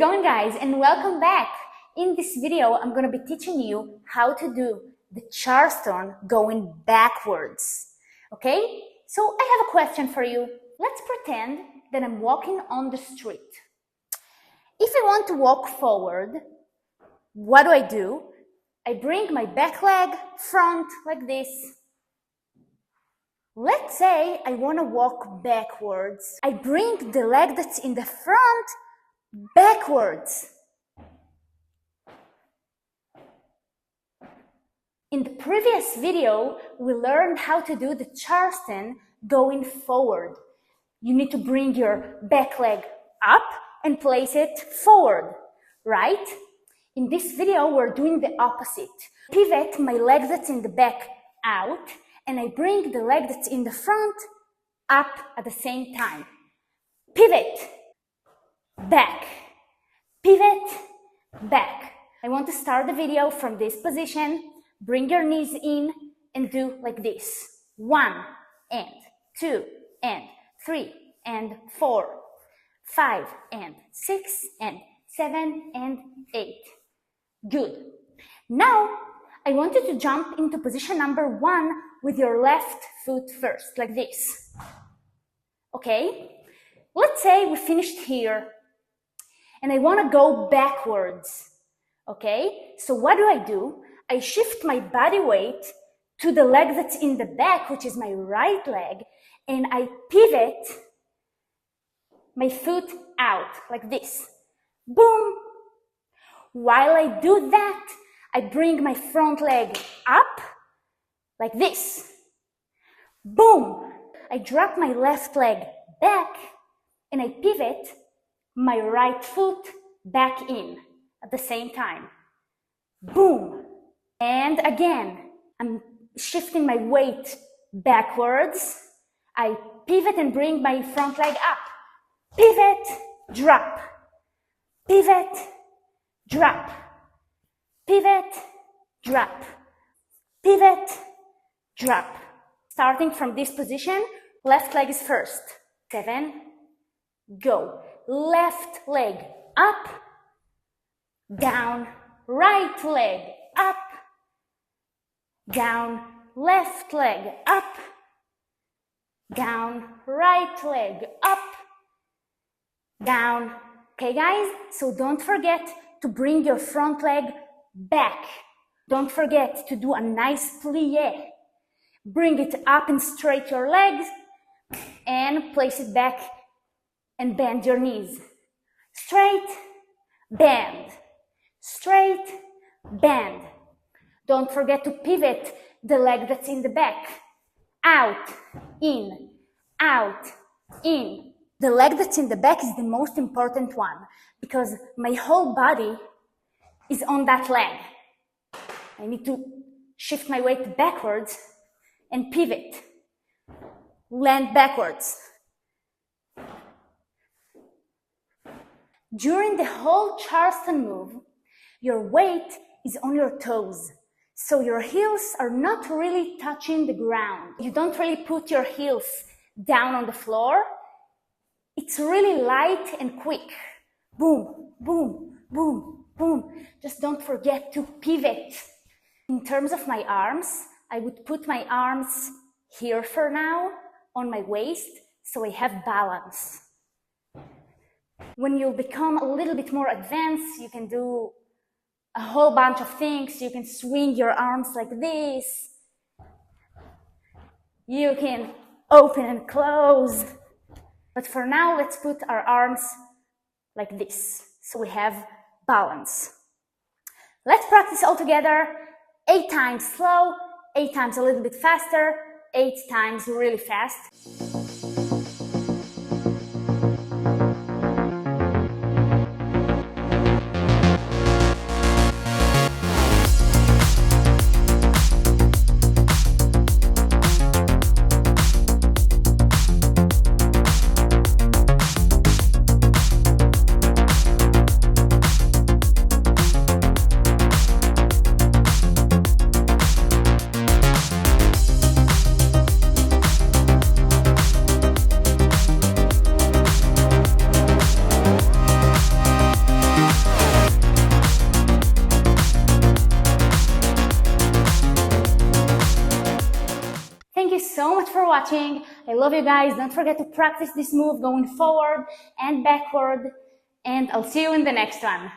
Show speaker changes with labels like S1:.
S1: going, guys, and welcome back. In this video, I'm going to be teaching you how to do the Charleston going backwards. Okay? So I have a question for you. Let's pretend that I'm walking on the street. If I want to walk forward, what do? I bring my back leg front like this. Let's say I want to walk backwards. I bring the leg that's in the front backwards. In the previous video, we learned how to do the Charleston going forward. You need to bring your back leg up and place it forward, right? In this video, we're doing the opposite. Pivot my leg that's in the back out, and I bring the leg that's in the front up at the same time. Pivot, back, pivot, back. I want to start the video from this position. Bring your knees in and do like this. 1 and 2 and 3 and 4, 5 and 6 and 7 and 8. Good. Now, I want you to jump into position number 1 with your left foot first, like this. Okay? Let's say we finished here and I want to go backwards. Okay? So what do? I shift my body weight to the leg that's in the back, which is my right leg, and I pivot my foot out like this. Boom! While I do that, I bring my front leg up like this. Boom! I drop my left leg back and I pivot my right foot back in at the same time. Boom! And again, I'm shifting my weight backwards. I pivot and bring my front leg up. Pivot, drop. Pivot, drop. Pivot, drop. Pivot, drop. Starting from this position, left leg is first. 7, go. Left leg up, down, right leg up, down, left leg up, down, right leg up, down. Okay, guys? So don't forget to bring your front leg back. Don't forget to do a nice plie. Bring it up and straight your legs and place it back and bend your knees. Straight, bend. Straight, bend. Don't forget to pivot the leg that's in the back. Out, in, out, in. The leg that's in the back is the most important one because my whole body is on that leg. I need to shift my weight backwards and pivot. Land backwards. During the whole Charleston move, your weight is on your toes. So your heels are not really touching the ground. You don't really put your heels down on the floor. It's really light and quick. Boom, boom, boom, boom. Just don't forget to pivot. In terms of my arms, I would put my arms here for now on my waist so I have balance. When you become a little bit more advanced, you can do a whole bunch of things. You can swing your arms like this. You can open and close. But for now, let's put our arms like this, so we have balance. Let's practice all together. 8 times slow, 8 times a little bit faster, 8 times really fast. watching. I love you guys. Don't forget to practice this move going forward and backward. And I'll see you in the next one.